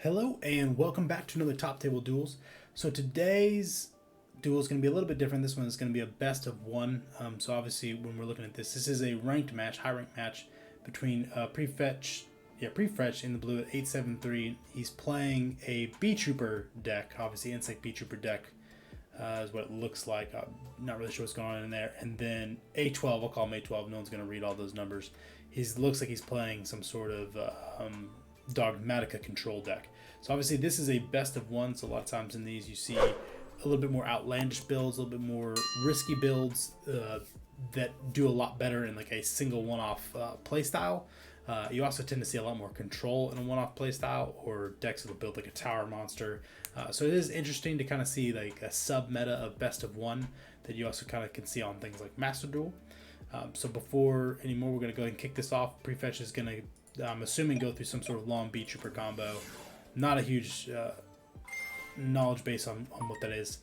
Hello and welcome back to another Top Table Duels. So today's duel is going to be a little bit different. This one is going to be a best of one. So obviously when we're looking at this is a ranked match, high ranked match between prefetch in the blue at 873. He's playing a Beetrooper deck, obviously insect Beetrooper deck is what it looks like. I'm not really sure what's going on in there. And then A12, I'll call him A12. No one's going to read all those numbers. He looks like he's playing some sort of Dogmatika control deck. So obviously this is a best of one, so a lot of times in these you see a little bit more outlandish builds, a little bit more risky builds that do a lot better in like a single one-off play style. You also tend to see a lot more control in a one-off play style, or decks that'll build like a tower monster. So it is interesting to kind of see like a sub-meta of best of one that you also kind of can see on things like Master Duel. So before anymore, we're going to go ahead and kick this off. Prefetch is going to, I'm assuming, go through some sort of long Beetrooper combo. Not a huge knowledge base on what that is.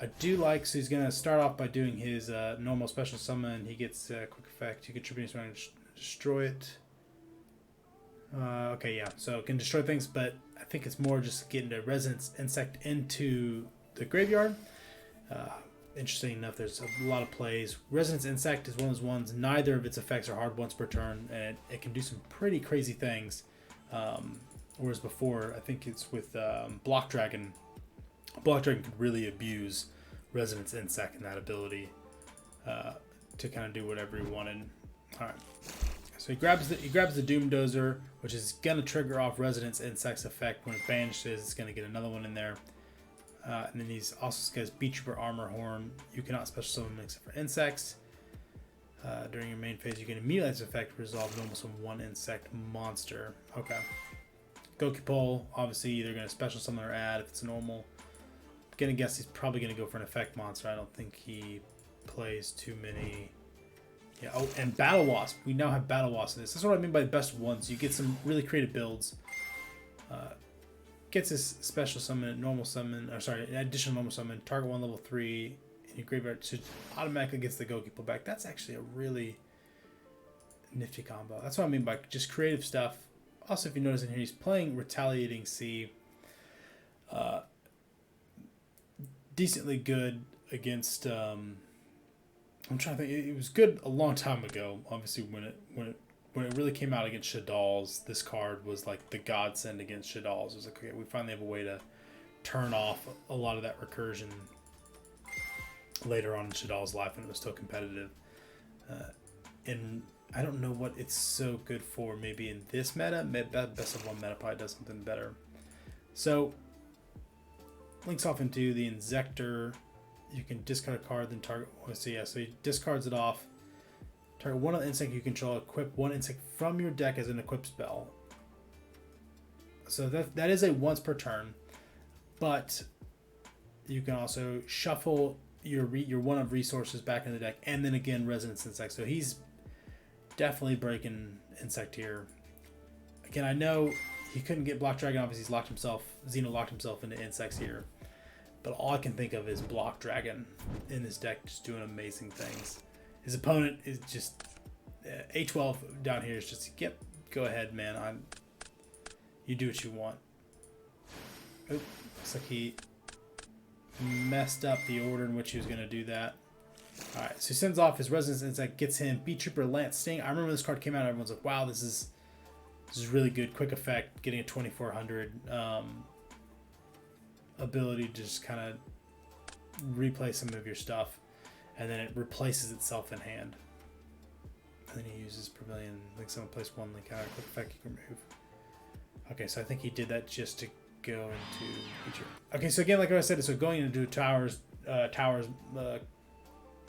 I do like, so he's going to start off by doing his normal special summon. He gets a quick effect. You contribute to destroy it. Okay, yeah, so it can destroy things, but I think it's more just getting the Resonance Insect into the graveyard. Interesting enough, there's a lot of plays. Resonance Insect is one of those ones, neither of its effects are hard once per turn, and it can do some pretty crazy things. Whereas before, I think it's with Block Dragon. Block Dragon could really abuse Resonance Insect and that ability to kind of do whatever he wanted. All right. So he grabs the Doom Dozer, which is gonna trigger off Resonance Insect's effect. When it banishes, it's gonna get another one in there. And then he's also got his Beetrooper Armor Horn. You cannot special summon except for insects. During your main phase, you can immediately its effect resolve normal summon one insect monster. Okay. Goki Pole, obviously either gonna special summon or add if it's normal. I'm gonna guess he's probably gonna go for an effect monster. I don't think he plays too many. Yeah. Oh, and Battle Wasp. We now have Battle Wasp in this. That's what I mean by best ones. You get some really creative builds. Gets his special summon, normal summon, or sorry, additional normal summon, target one level 3 in your graveyard, so automatically gets the Goki pull back. That's actually a really nifty combo. That's what I mean by just creative stuff. Also, if you notice in here, he's playing Retaliating Sea. Decently good against. I'm trying to think. It was good a long time ago. Obviously, when it really came out against Shadal's, this card was like the godsend against Shadal's. It was like, okay, we finally have a way to turn off a lot of that recursion later on in Shadal's life when it was still competitive. And I don't know what it's so good for. Maybe in this meta, best of one meta probably does something better. So, links off into the Inzector. You can discard a card, then target. So yeah, so he discards it off. Target one of the insect you control, equip one insect from your deck as an equip spell. So that is a once per turn, but you can also shuffle your one of resources back in the deck, and then again Resonance Insect. So he's definitely breaking insect here. Again, I know he couldn't get Block Dragon. Obviously, Xeno locked himself into insects here, but all I can think of is Block Dragon in this deck, just doing amazing things. His opponent is just A12 down here is just, yep, go ahead, man. You do what you want. Oop, looks like he messed up the order in which he was going to do that. All right, so he sends off his Resonance Insect, gets him Beetrooper Lance Sting. I remember this card came out, everyone's like, wow, this is really good. Quick effect, getting a 2400 ability to just kind of replay some of your stuff. And then it replaces itself in hand. And then he uses Pavilion. Link someone place one link out. Quick effect you can remove. Okay, so I think he did that just to go into feature. Okay, so again, like I said, so going into towers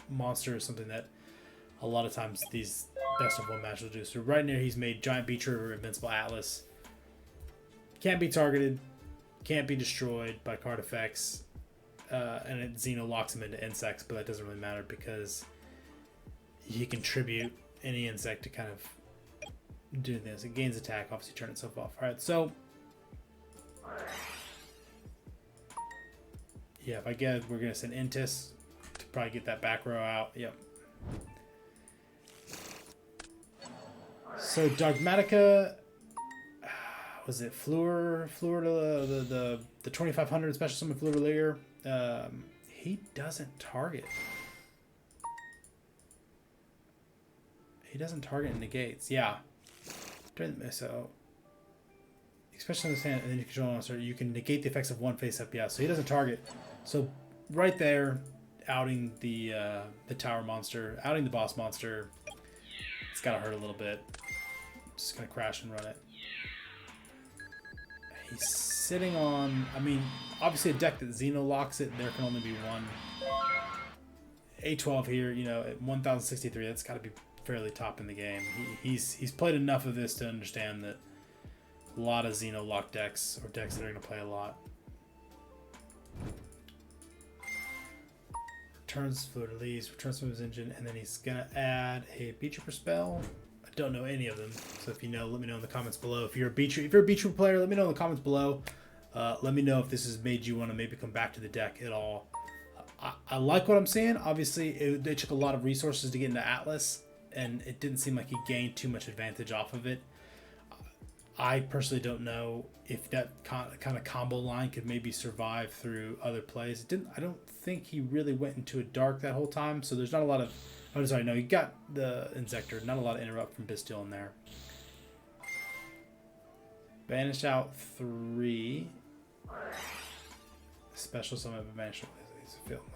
monster is something that a lot of times these best of one matches will do. So right near, he's made Giant Beetrooper, Invincible Atlas. Can't be targeted, can't be destroyed by card effects. And Xeno locks him into insects, but that doesn't really matter because he can tribute any insect to kind of do this. It gains attack, obviously turn itself off. Alright, so yeah, if I get, we're gonna send Intis to probably get that back row out. Yep. So Dogmatika, was it Fleur the 2500 special summon Fleur de Lir. He doesn't target. He doesn't target and negates. Yeah. So, especially in the stand, and then you control monster, you can negate the effects of one face up. Yeah, so he doesn't target. So right there, outing the tower monster, outing the boss monster. It's gotta hurt a little bit. Just gonna crash and run it. He's sitting on. I mean, obviously a deck that Xeno locks it. There can only be one. A12 here, you know, at 1063. That's got to be fairly top in the game. He's played enough of this to understand that a lot of Xeno lock decks, or decks that are going to play a lot. Returns Fleur de Lis, returns from his engine, and then he's going to add a Beetrooper spell. I don't know any of them, so if you know, let me know in the comments below. If you're a Beetrooper player, let me know in the comments below. Let me know if this has made you want to maybe come back to the deck at all. I like what I'm seeing. Obviously, they took a lot of resources to get into Atlas, and it didn't seem like he gained too much advantage off of it. I personally don't know if that kind of combo line could maybe survive through other plays. I don't think he really went into a dark that whole time, so there's not a lot of... Oh, sorry, no, he got the Insector. Not a lot of interrupt from Bastille in there. Banished out 3. Special summon, but banished out.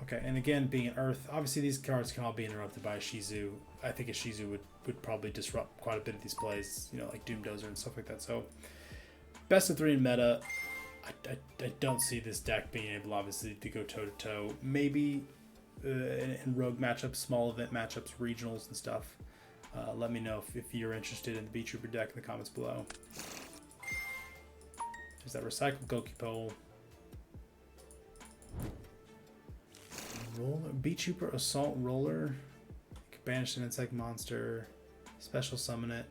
Okay, and again, being an Earth, obviously these cards can all be interrupted by a Shizu. I think a Shizu would probably disrupt quite a bit of these plays, you know, like Doom Dozer and stuff like that. So, best of 3 in meta. I don't see this deck being able, obviously, to go toe-to-toe. Maybe in rogue matchups, small event matchups, regionals and stuff. Let me know if you're interested in the Beetrooper deck in the comments below. There's that recycled Goki Pole. Roller, Beetrooper Assault Roller. Banish an insect monster. Special summon it.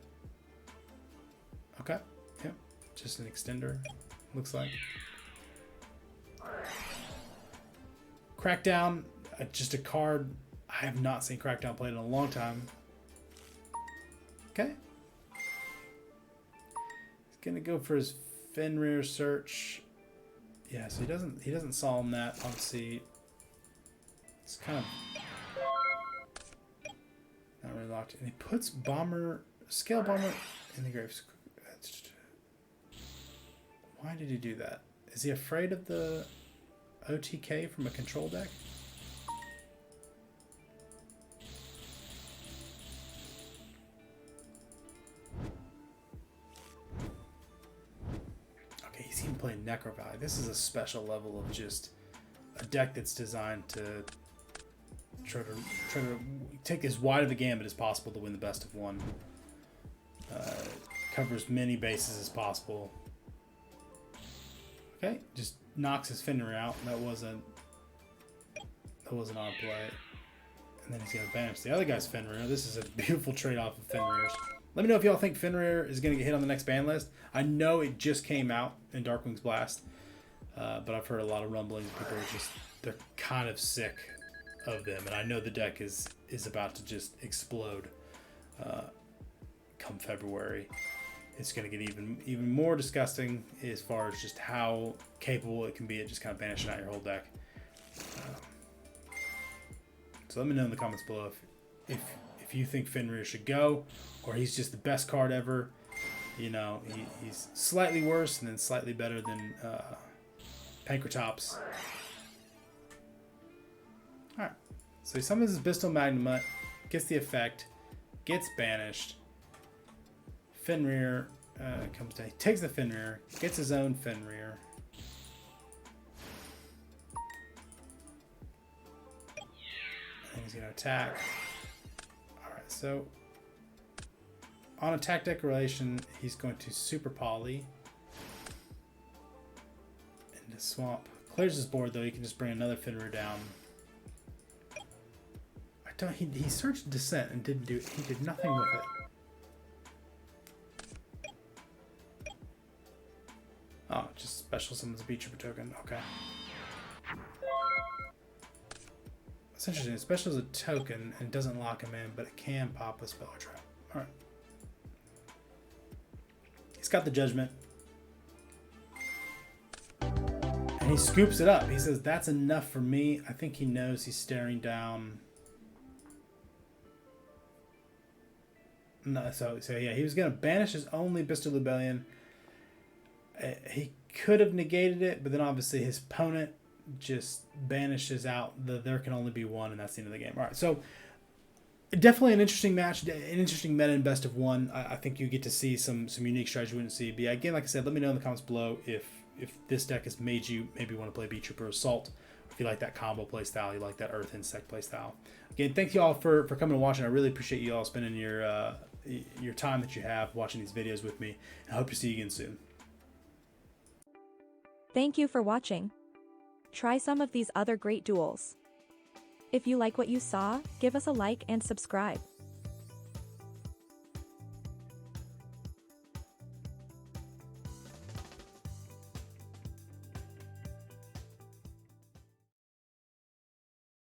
Okay. Yep. Just an extender. Looks like. Crackdown. Just a card. I have not seen Crackdown played in a long time. Okay. He's gonna go for his Fenrir search. Yeah, so he doesn't solemn that. Obviously. It's kind of not really locked. And he puts Scale Bomber in the graves. Why did he do that? Is he afraid of the OTK from a control deck? Okay, he's even playing Necro Valley. This is a special level of just a deck that's designed to try to take as wide of a gambit as possible to win the best of one. Cover as many bases as possible. Okay, just knocks his Fenrir out. That wasn't on play. And then he's gonna banish the other guy's Fenrir. This is a beautiful trade-off of Fenrirs. Let me know if y'all think Fenrir is gonna get hit on the next ban list. I know it just came out in Darkwing's Blast, but I've heard a lot of rumblings. People are they're kind of sick of them, and I know the deck is about to just explode come February. It's going to get even more disgusting as far as just how capable it can be at just kind of banishing out your whole deck. So let me know in the comments below if you think Fenrir should go, or he's just the best card ever. You know, he's slightly worse and then slightly better than Pankratops. Alright, so he summons his Bistal Magnamut, gets the effect, gets banished. Fenrir comes down. He takes the Fenrir, gets his own Fenrir. And he's going to attack. Alright, so on attack declaration, he's going to Super Poly into Swamp. Clears his board though, he can just bring another Fenrir down. He searched Descent and he did nothing with it. Oh, just special summons a Beetrooper token. Okay. That's interesting. Special is a token and doesn't lock him in, but it can pop a spell trap. Alright. He's got the Judgment. And he scoops it up. He says, that's enough for me. I think he knows he's staring down. No, so yeah, he was going to banish his only Bestial Rebellion. He could have negated it, but then obviously his opponent just banishes out there can only be one, and that's the end of the game. All right, so definitely an interesting match, an interesting meta in best of one. I think you get to see some unique strategy you wouldn't see. But yeah, again, like I said, let me know in the comments below if this deck has made you maybe want to play Beetrooper Assault, if you like that combo play style, you like that Earth Insect play style. Again, thank you all for coming and watching. I really appreciate you all spending your time that you have watching these videos with me. I hope to see you again soon. Thank you for watching. Try some of these other great duels. If you like what you saw, give us a like and subscribe.